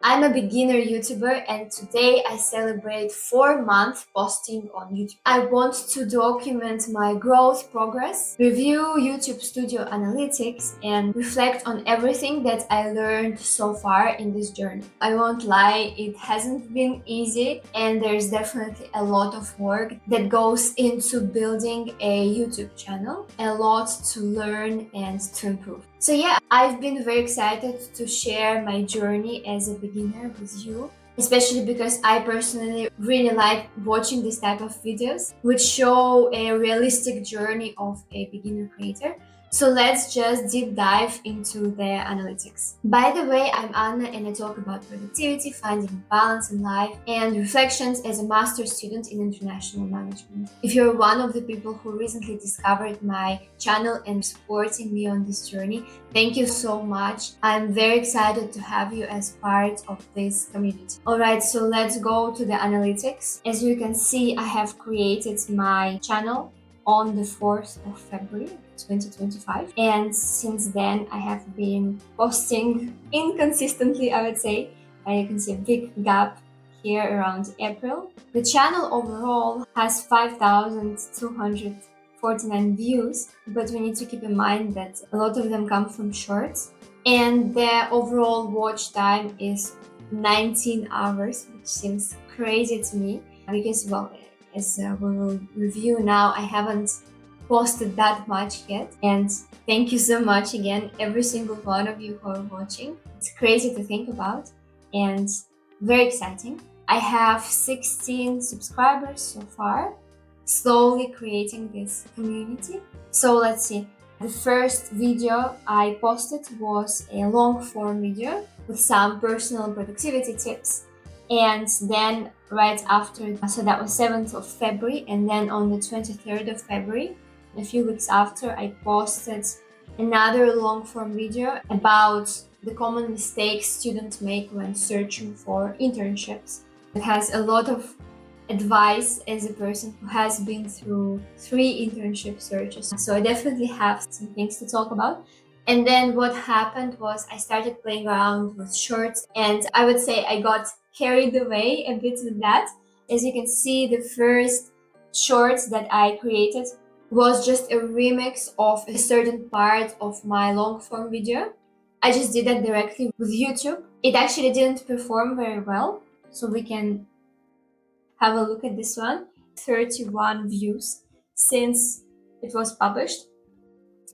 I'm a beginner YouTuber and today I celebrate 4 months posting on YouTube. I want to document my growth progress, review YouTube Studio analytics, and reflect on everything that I learned so far in this journey. I won't lie, it hasn't been easy and there's definitely a lot of work that goes into building a YouTube channel, a lot to learn and to improve. So yeah, I've been very excited to share my journey as a beginner with you, especially because I personally really like watching this type of videos, which show a realistic journey of a beginner creator. So let's just deep dive into the analytics. By the way, I'm Anna and I talk about productivity, finding balance in life, and reflections as a master's student in international management. If you're one of the people who recently discovered my channel and supporting me on this journey, thank you so much. I'm very excited to have you as part of this community. Alright, so let's go to the analytics. As you can see, I have created my channel on the 4th of February 2025, and since then I have been posting inconsistently, I would say. You can see a big gap here around April. The channel overall has 5,249 views, but we need to keep in mind that a lot of them come from shorts, and the overall watch time is 19 hours, which seems crazy to me because, well, as we will review now, I haven't posted that much yet. And thank you so much again, every single one of you who are watching. It's crazy to think about and very exciting. I have 16 subscribers so far, slowly creating this community. So let's see. The first video I posted was a long form video with some personal productivity tips. And then right after, so that was 7th of February, and then on the 23rd of February, a few weeks after, I posted another long form video about the common mistakes students make when searching for internships. It has a lot of advice as a person who has been through 3 internship searches. So I definitely have some things to talk about. And then what happened was I started playing around with shorts, and I would say I got carried away a bit with that. As you can see, the first shorts that I created was just a remix of a certain part of my long form video. I just did that directly with YouTube. It actually didn't perform very well, so we can have a look at this one. 31 views since it was published,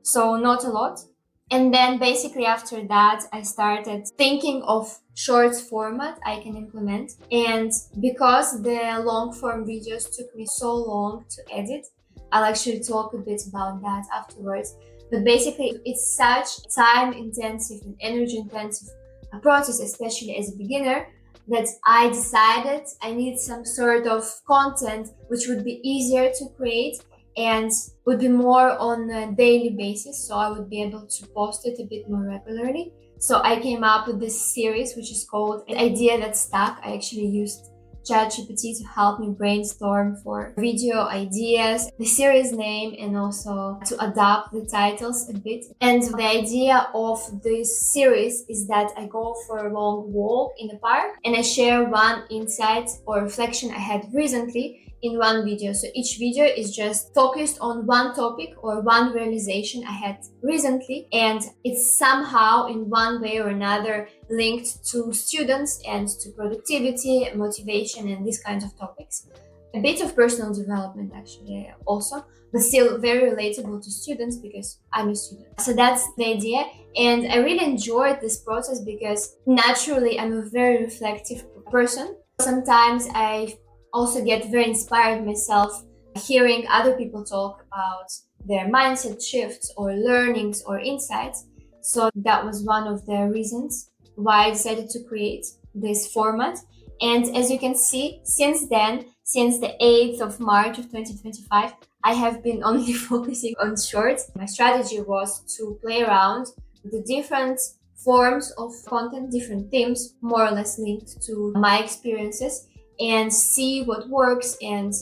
so not a lot. And then basically after that, I started thinking of shorts format I can implement. And because the long form videos took me so long to edit, I'll actually talk a bit about that afterwards. But basically, it's such time intensive and energy intensive a process, especially as a beginner, that I decided I need some sort of content which would be easier to create and would be more on a daily basis, so I would be able to post it a bit more regularly. So I came up with this series which is called An Idea That Stuck. I actually used ChatGPT to help me brainstorm for video ideas, the series name, and also to adapt the titles a bit. And the idea of this series is that I go for a long walk in the park and I share one insight or reflection I had recently in one video. So each video is just focused on one topic or one realization I had recently, and it's somehow in one way or another linked to students and to productivity, motivation, and these kinds of topics. A bit of personal development actually also, but still very relatable to students because I'm a student. So that's the idea, and I really enjoyed this process because naturally I'm a very reflective person. Sometimes I also get very inspired myself hearing other people talk about their mindset shifts or learnings or insights. So that was one of the reasons why I decided to create this format. And as you can see, since then, since the 8th of March of 2025, I have been only focusing on shorts. My strategy was to play around with the different forms of content, different themes, more or less linked to my experiences, and see what works and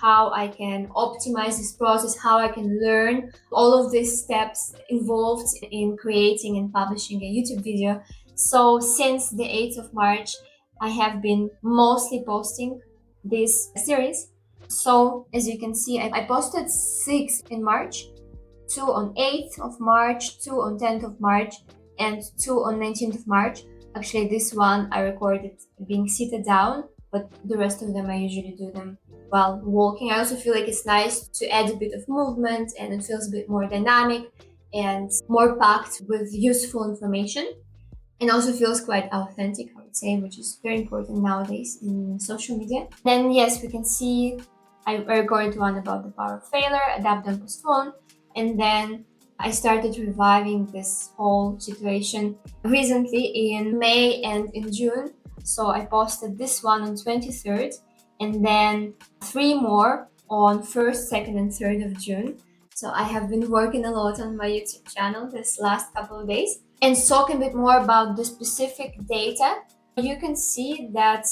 how I can optimize this process, how I can learn all of these steps involved in creating and publishing a YouTube video. So since the 8th of March, I have been mostly posting this series. So as you can see, I posted 6 in March, 2 on 8th of March, 2 on 10th of March, and 2 on 19th of March. Actually, this one I recorded being seated down, but the rest of them I usually do them while walking. I also feel like it's nice to add a bit of movement, and it feels a bit more dynamic and more packed with useful information, and also feels quite authentic, I would say, which is very important nowadays in social media. Then yes, we can see I recorded one about the power of failure, adapt and postpone, and then I started reviving this whole situation recently in May and in June. So I posted this one on 23rd, and then 3 more on 1st, 2nd, and 3rd of June. So I have been working a lot on my YouTube channel this last couple of days. And talking a bit more about the specific data, you can see that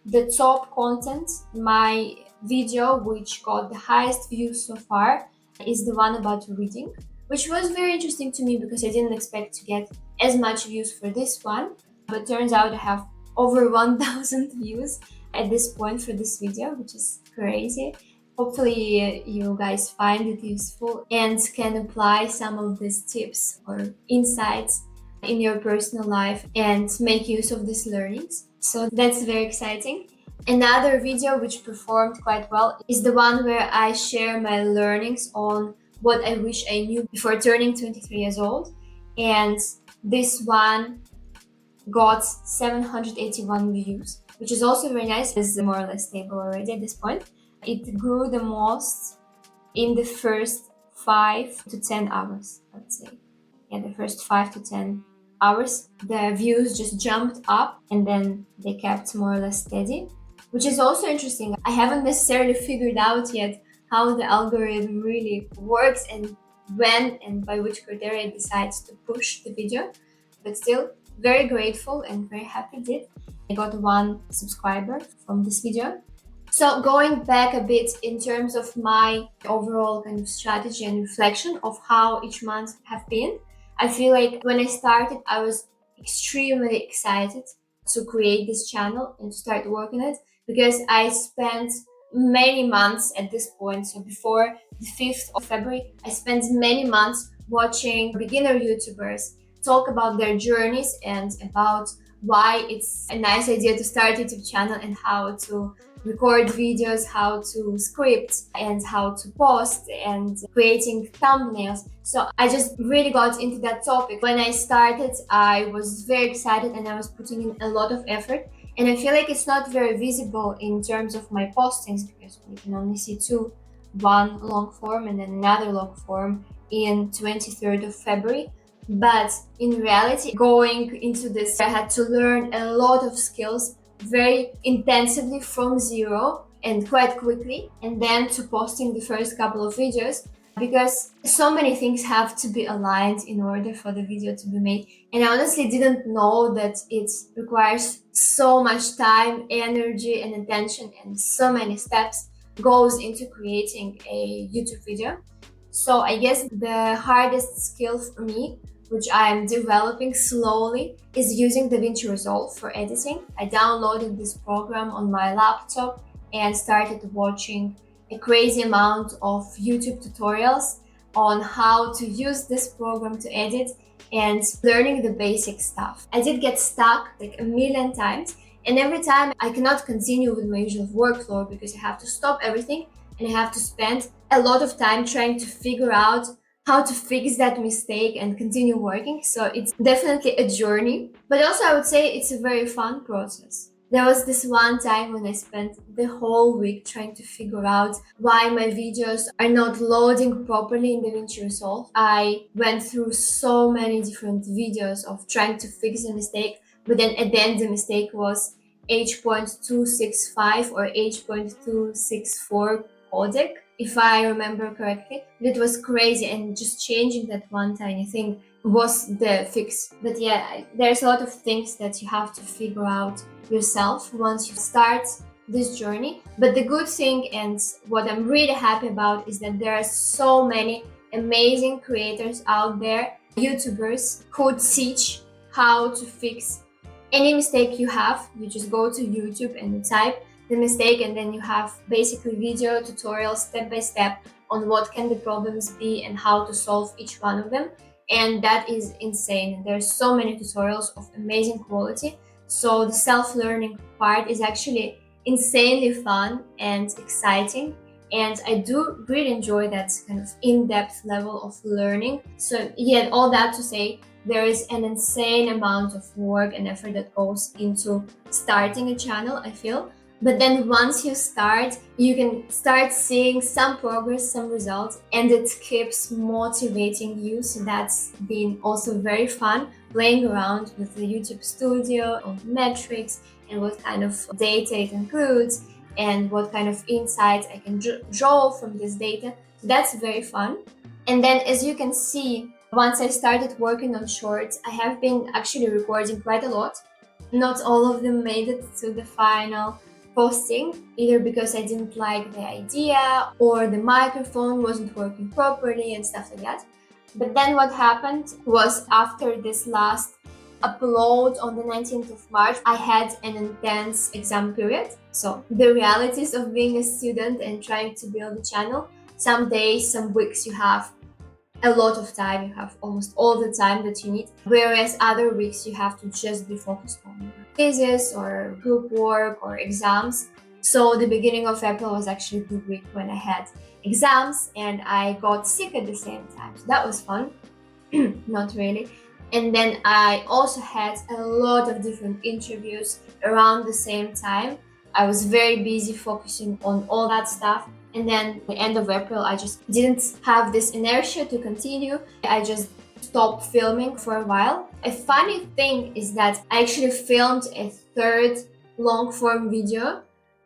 the top content, my video which got the highest views so far, is the one about reading, which was very interesting to me because I didn't expect to get as much views for this one. But turns out I have over 1,000 views at this point for this video, which is crazy. Hopefully you guys find it useful and can apply some of these tips or insights in your personal life and make use of these learnings. So that's very exciting. Another video which performed quite well is the one where I share my learnings on what I wish I knew before turning 23 years old. And this one got 781 views, which is also very nice. It's more or less stable already at this point. It grew the most in the first 5 to 10 hours, I would say. Yeah, the first 5 to 10 hours, the views just jumped up and then they kept more or less steady, which is also interesting. I haven't necessarily figured out yet how the algorithm really works and when and by which criteria it decides to push the video, but still very grateful and very happy did. I got 1 subscriber from this video. So going back a bit in terms of my overall kind of strategy and reflection of how each month have been, I feel like when I started, I was extremely excited to create this channel and to start working it because I spent many months at this point. So before the 5th of February, I spent many months watching beginner YouTubers talk about their journeys and about why it's a nice idea to start a YouTube channel and how to record videos, how to script and how to post and creating thumbnails. So I just really got into that topic. When I started, I was very excited and I was putting in a lot of effort. And I feel like it's not very visible in terms of my postings because you can only see 2, one long form and then another long form in 23rd of February. But in reality, going into this, I had to learn a lot of skills very intensively from zero and quite quickly, and then to posting the first couple of videos because so many things have to be aligned in order for the video to be made. And I honestly didn't know that it requires so much time, energy, and attention, and so many steps goes into creating a YouTube video. So I guess the hardest skill for me, which I'm developing slowly, is using DaVinci Resolve for editing. I downloaded this program on my laptop and started watching a crazy amount of YouTube tutorials on how to use this program to edit and learning the basic stuff. I did get stuck like a million times, and every time I cannot continue with my usual workflow because I have to stop everything and I have to spend a lot of time trying to figure out how to fix that mistake and continue working. So it's definitely a journey, but also I would say it's a very fun process. There was this one time when I spent the whole week trying to figure out why my videos are not loading properly in DaVinci Resolve. I went through so many different videos of trying to fix the mistake, but then at the end the mistake was H.265 or H.264 codec, if I remember correctly. It was crazy, and just changing that one tiny thing was the fix. But yeah, there's a lot of things that you have to figure out yourself once you start this journey. But the good thing and what I'm really happy about is that there are so many amazing creators out there, YouTubers, who teach how to fix any mistake you have. You just go to YouTube and you type the mistake, and then you have basically video tutorials step by step on what can the problems be and how to solve each one of them. And that is insane. There's so many tutorials of amazing quality. So the self-learning part is actually insanely fun and exciting. And I do really enjoy that kind of in-depth level of learning. So yeah, all that to say, there is an insane amount of work and effort that goes into starting a channel, I feel. But then once you start, you can start seeing some progress, some results, and it keeps motivating you. So that's been also very fun, playing around with the YouTube studio on metrics and what kind of data it includes and what kind of insights I can draw from this data. So that's very fun. And then as you can see, once I started working on shorts, I have been actually recording quite a lot. Not all of them made it to the final posting, either because I didn't like the idea or the microphone wasn't working properly and stuff like that. But then what happened was, after this last upload on the 19th of March, I had an intense exam period. So the realities of being a student and trying to build a channel, some days, some weeks you have a lot of time, you have almost all the time that you need, whereas other weeks you have to just be focused on thesis or group work or exams. So the beginning of April was actually the week when I had exams and I got sick at the same time. So that was fun. Not really. And then I also had a lot of different interviews around the same time. I was very busy focusing on all that stuff. And then at the end of April, I just didn't have this inertia to continue. I just stopped filming for a while. A funny thing is that I actually filmed a third long form video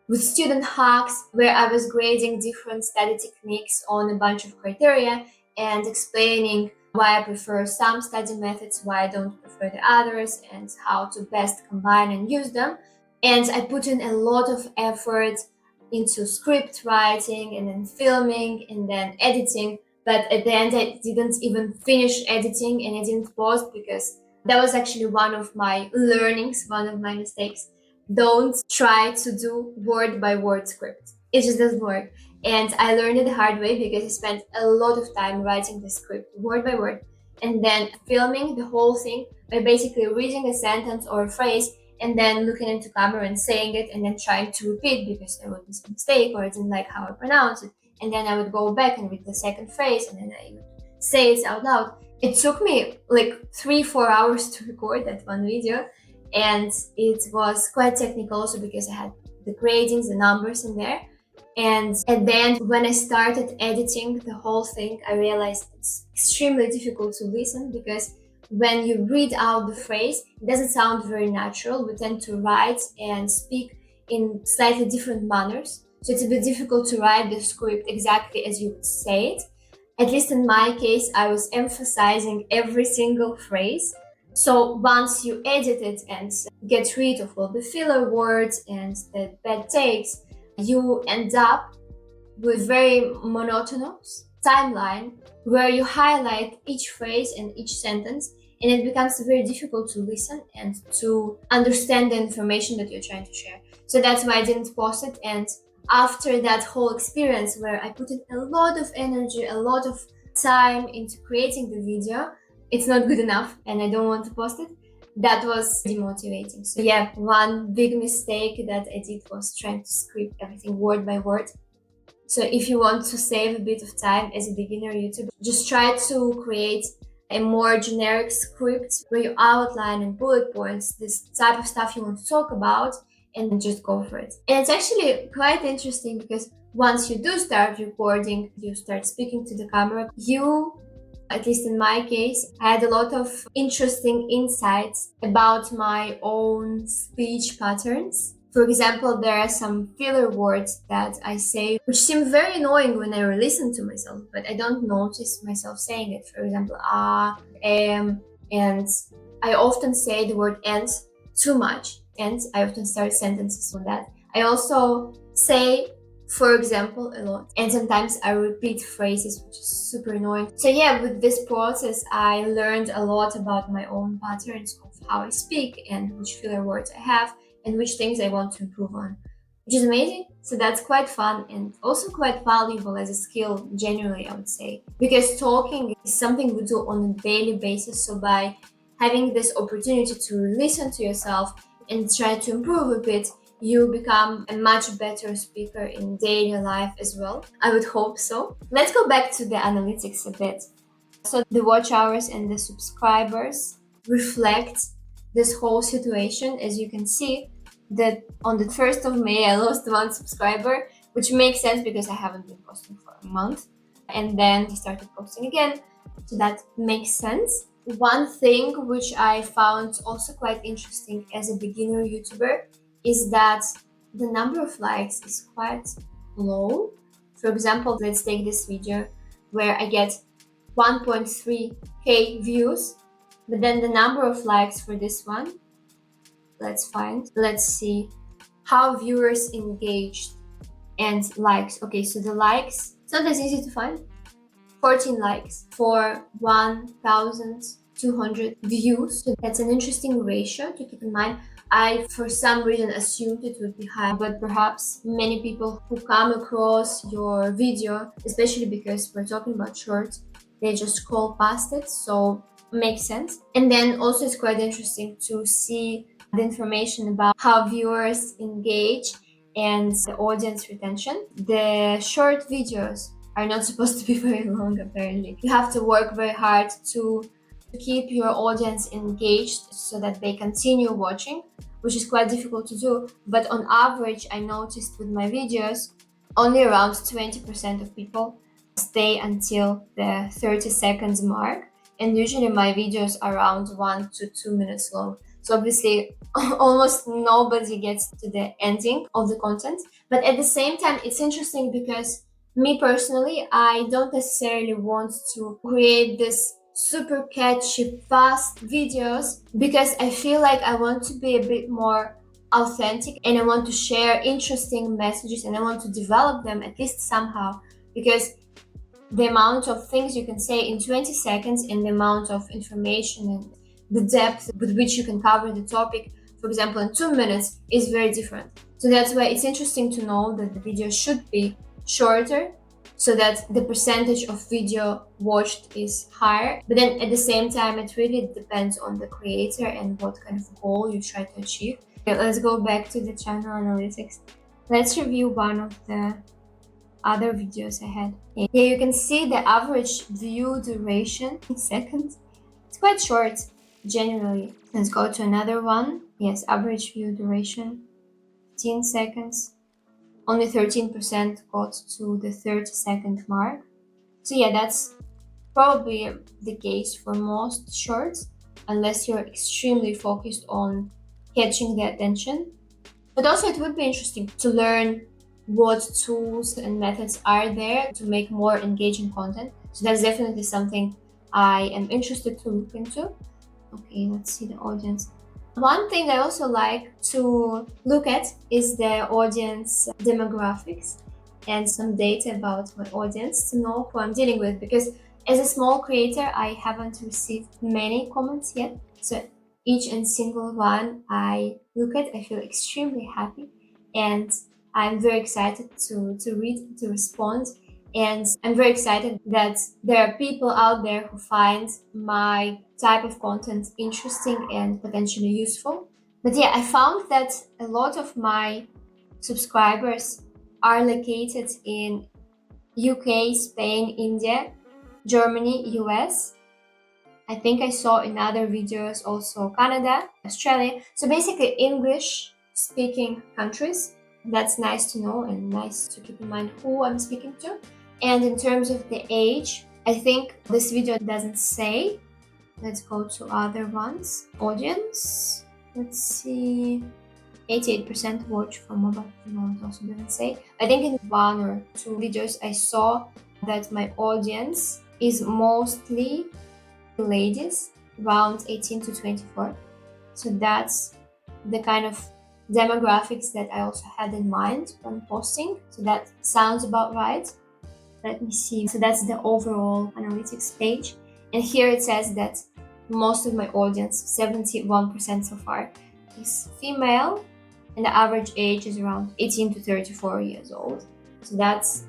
with student hacks where I was grading different study techniques on a bunch of criteria and explaining why I prefer some study methods, why I don't prefer the others, and how to best combine and use them. And I put in a lot of effort into script writing and then filming and then editing. But at the end, I didn't even finish editing and I didn't post because that was actually one of my learnings, one of my mistakes. Don't try to do word by word script. It just doesn't work. And I learned it the hard way because I spent a lot of time writing the script word by word and then filming the whole thing by basically reading a sentence or a phrase and then looking into camera and saying it and then trying to repeat because there would be some mistake or I didn't like how I pronounce it. And then I would go back and read the second phrase and then I would say it out loud. It took me like 3-4 hours to record that one video. And it was quite technical also because I had the gradings, the numbers in there. And at the end, when I started editing the whole thing, I realized it's extremely difficult to listen because when you read out the phrase, it doesn't sound very natural. We tend to write and speak in slightly different manners. So it's a bit difficult to write the script exactly as you would say it. At least in my case, I was emphasizing every single phrase. So once you edit it and get rid of all the filler words and the bad takes, you end up with very monotonous timeline where you highlight each phrase and each sentence, and it becomes very difficult to listen and to understand the information that you're trying to share. So that's why I didn't post it. And after that whole experience where I put in a lot of energy, a lot of time into creating the video, it's not good enough and I don't want to post it. That was demotivating. So yeah, one big mistake that I did was trying to script everything word by word. So if you want to save a bit of time as a beginner YouTuber, just try to create a more generic script where you outline in bullet points this type of stuff you want to talk about and just go for it. And it's actually quite interesting because once you do start recording, you start speaking to the camera, you, at least in my case, I had a lot of interesting insights about my own speech patterns. For example, there are some filler words that I say which seem very annoying when I listen to myself, but I don't notice myself saying it. For example, and I often say the word and too much, and I often start sentences with that. I also say, for example, a lot, and sometimes I repeat phrases, which is super annoying. So yeah, with this process, I learned a lot about my own patterns of how I speak and which filler words I have and which things I want to improve on, which is amazing. So that's quite fun and also quite valuable as a skill generally, I would say, because talking is something we do on a daily basis. So by having this opportunity to listen to yourself and try to improve a bit, you become a much better speaker in daily life as well. I would hope so. Let's go back to the analytics a bit. So the watch hours and the subscribers reflect this whole situation. As you can see, that on the 1st of May, I lost 1 subscriber, which makes sense because I haven't been posting for a month. And then I started posting again. So that makes sense. One thing which I found also quite interesting as a beginner YouTuber is that the number of likes is quite low. For example, let's take this video where I get 1.3k views, but then the number of likes for this one, let's see how viewers engaged and likes. Okay, so the likes, it's not as easy to find. 14 likes for 1,200 views. So that's an interesting ratio to keep in mind. I, for some reason, assumed it would be high, but perhaps many people who come across your video, especially because we're talking about shorts, they just scroll past it, so makes sense. And then also it's quite interesting to see the information about how viewers engage and the audience retention. The short videos are not supposed to be very long, apparently. You have to work very hard to keep your audience engaged so that they continue watching, which is quite difficult to do. But on average, I noticed with my videos, only around 20% of people stay until the 30 seconds mark. And usually my videos are around 1 to 2 minutes long. So obviously, almost nobody gets to the ending of the content. But at the same time, it's interesting because me personally, I don't necessarily want to create this super catchy, fast videos because I feel like I want to be a bit more authentic and I want to share interesting messages and I want to develop them at least somehow, because the amount of things you can say in 20 seconds and the amount of information and the depth with which you can cover the topic, for example, in 2 minutes is very different. So that's why it's interesting to know that the video should be shorter so that the percentage of video watched is higher. But then at the same time, it really depends on the creator and what kind of goal you try to achieve. Okay, let's go back to the channel analytics. Let's review one of the other videos I had. Here you can see the average view duration in seconds. It's quite short generally. Let's go to another one. Yes, average view duration 15 seconds. Only 13% got to the 30-second mark. So yeah, that's probably the case for most shorts, unless you're extremely focused on catching the attention. But also it would be interesting to learn what tools and methods are there to make more engaging content. So that's definitely something I am interested to look into. Okay, let's see the audience. One thing I also like to look at is the audience demographics and some data about my audience to know who I'm dealing with, because as a small creator, I haven't received many comments yet. So each and single one I look at, I feel extremely happy and I'm very excited to read, to respond. And I'm very excited that there are people out there who find my type of content interesting and potentially useful. But yeah, I found that a lot of my subscribers are located in UK, Spain, India, Germany, US. I think I saw in other videos also Canada, Australia. So basically English speaking countries. That's nice to know and nice to keep in mind who I'm speaking to. And in terms of the age, I think this video doesn't say. Let's go to other ones. Audience, let's see. 88% watch from mobile. No, it also doesn't say. I think in 1 or 2 videos I saw that my audience is mostly ladies, around 18 to 24. So that's the kind of demographics that I also had in mind when posting. So that sounds about right. Let me see. So that's the overall analytics page. And here it says that most of my audience, 71% so far, is female, and the average age is around 18 to 34 years old. So that's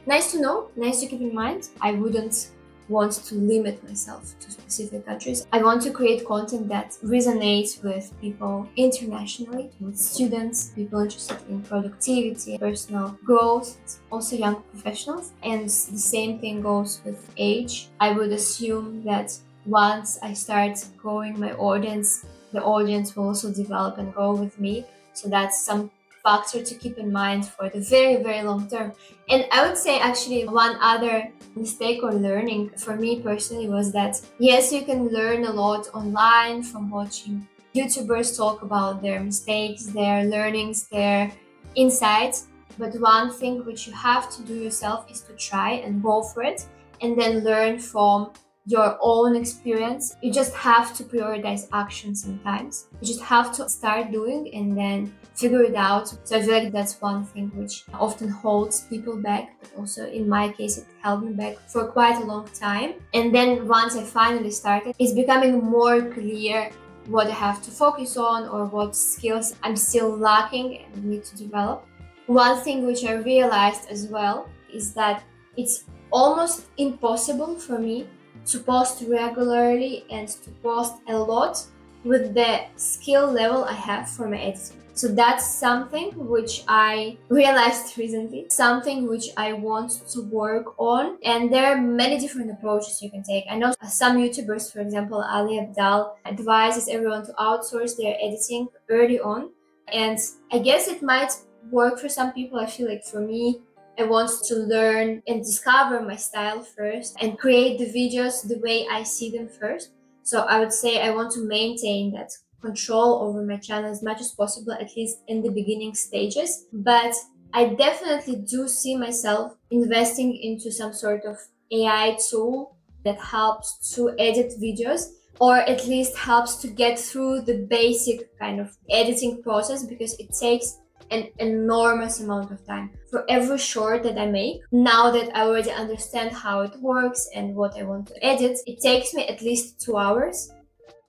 nice to know, nice to keep in mind. I wouldn't want to limit myself to specific countries. I want to create content that resonates with people internationally, with students, people interested in productivity, personal growth, also young professionals. And the same thing goes with age. I would assume that once I start growing my audience, the audience will also develop and grow with me. So that's some factor to keep in mind for the very, very long term. And I would say actually one other mistake or learning for me personally was that yes, you can learn a lot online from watching YouTubers talk about their mistakes, their learnings, their insights. But one thing which you have to do yourself is to try and go for it and then learn from your own experience. You just have to prioritize action sometimes. You just have to start doing and then figure it out. So I feel like that's one thing which often holds people back, but also in my case, it held me back for quite a long time. And then once I finally started, it's becoming more clear what I have to focus on or what skills I'm still lacking and need to develop. One thing which I realized as well is that it's almost impossible for me to post regularly and to post a lot with the skill level I have for my editing. So that's something which I realized recently, something which I want to work on. And there are many different approaches you can take. I know some YouTubers, for example, Ali Abdal, advises everyone to outsource their editing early on. And I guess it might work for some people. I feel like for me, I want to learn and discover my style first and create the videos the way I see them first. So I would say I want to maintain that control over my channel as much as possible, at least in the beginning stages. But I definitely do see myself investing into some sort of AI tool that helps to edit videos, or at least helps to get through the basic kind of editing process, because it takes an enormous amount of time. For every short that I make, now that I already understand how it works and what I want to edit, it takes me at least 2 hours,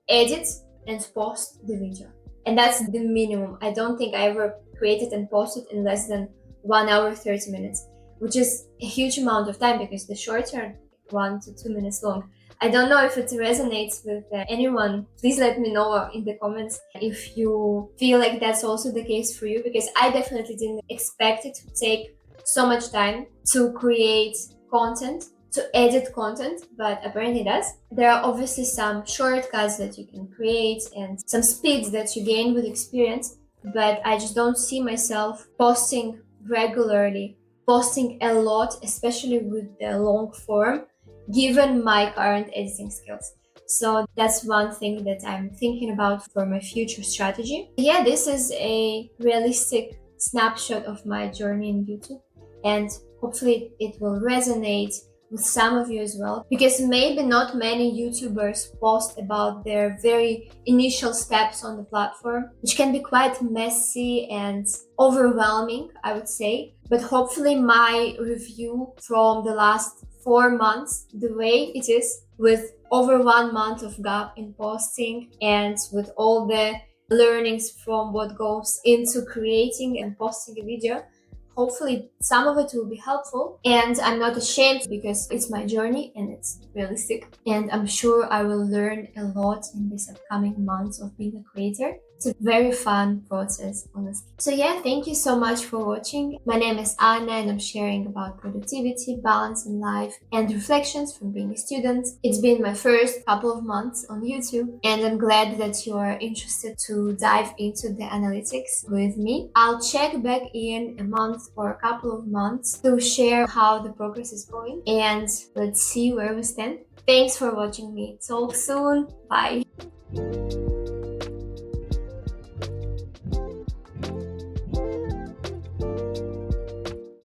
edit and post the video. And that's the minimum. I don't think I ever created and posted in less than 1 hour, 30 minutes, which is a huge amount of time because the shorts are 1 to 2 minutes long. I don't know if it resonates with anyone. Please let me know in the comments if you feel like that's also the case for you, because I definitely didn't expect it to take so much time to create content, to edit content, but apparently it does. There are obviously some shortcuts that you can create and some speeds that you gain with experience, but I just don't see myself posting regularly, posting a lot, especially with the long form, given my current editing skills. So that's one thing that I'm thinking about for my future strategy. Yeah, this is a realistic snapshot of my journey in YouTube, and hopefully it will resonate with some of you as well, because maybe not many YouTubers post about their very initial steps on the platform, which can be quite messy and overwhelming, I would say. But hopefully my review from the last 4 months, the way it is, with over 1 month of gap in posting and with all the learnings from what goes into creating and posting a video, hopefully some of it will be helpful. And I'm not ashamed, because it's my journey and it's realistic. And I'm sure I will learn a lot in these upcoming months of being a creator. It's a very fun process, honestly. So yeah, thank you so much for watching. My name is Anna and I'm sharing about productivity, balance in life, and reflections from being a student. It's been my first couple of months on YouTube, and I'm glad that you are interested to dive into the analytics with me. I'll check back in a month or a couple of months to share how the progress is going, and let's see where we stand. Thanks for watching me. Talk soon. Bye.